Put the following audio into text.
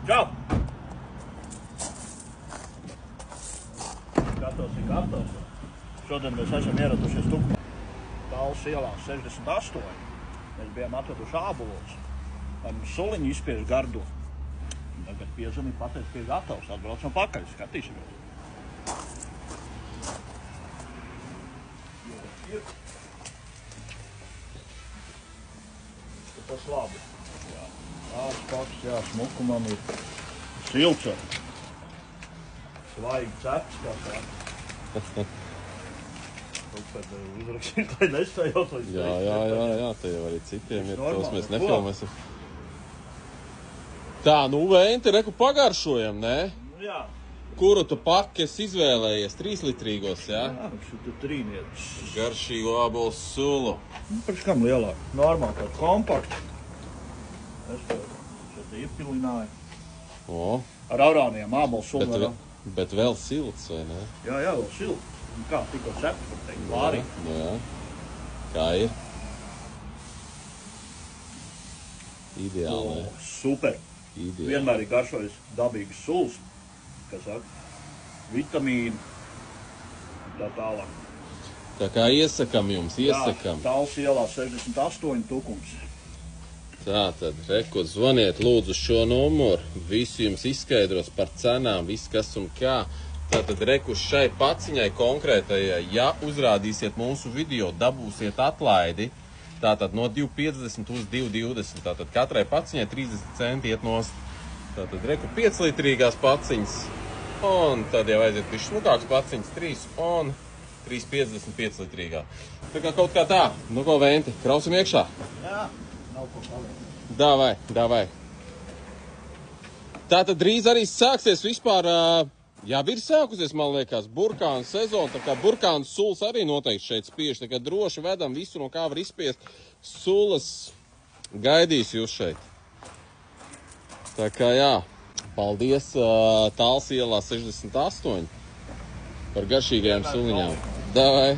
Čau! Gatavs. Šodien mēs esam ieradušies Tāls ielā 68. Mēs bijām atveduši ābolus. Mums suliņi izspiež gardu. Tagad piezvanīja, pateica, ka ir gatavs. Atbraucam pakaļ, skatīsimies. Tas labi. Paks, jā, smuku man ir silts. Svaigi cepts, kā tā. Tad uzrakstīt, lai nesajot līdz Jā, te jau arī citiem ir, tos mēs nefilmēsim. Tā, nu Venti, reku pagaršojam, ne? Jā. Kuru tu paki esi izvēlējies? 3-litrīgos, jā? Jā, šeit ir trīnietis. Garšīgo ābolu sulu. Pēc kam lielāk? Normāli tādu kompaktu. Es to šeit iepilināju. O. Ar aurāniem ābolu sulu. Bet vēl silts, vai ne? Jā, vēl silts. Kā, tikko cepts, var teikt, vārī. Jā. Kā ir? Ideāli, ne? Super. Ideāli. Vienmēr ir garšojis dabīgas sulas, kas saka, vitamīni, tā tālāk. Tā kā iesakam jums, iesakam. Jā, Tāls ielā 68 tukums. Tātad, reku, zvaniet lūdzu šo numuru, visu jums izskaidros par cenām, viss kas un kā. Tātad, reku, šai paciņai konkrētajai, ja uzrādīsiet mūsu video, dabūsiet atlaidi, tātad no 2,50 uz 2,20. Tātad katrai paciņai 30 centi iet nost. Tātad, reku, 5-litrīgās paciņas, un tad jau aiziet bišķi smukāks paciņas, 3 un 3,50 5-litrīgā. Tā kā kaut kā tā, nu ko Venti, krausim iekšā? Jā, nav ko paliek. Davai. Tātad drīz arī sāksies vispār, jau ir sākusies, man liekas, burkānu sezona, tā kā burkānu sulas arī noteikti šeit spiež, tā kā droši vedam visu, no kā var izspiest. Sulas gaidīs jūs šeit. Tā kā jā, paldies Tāls ielā 68 par garšīgajām suliņām. Davai!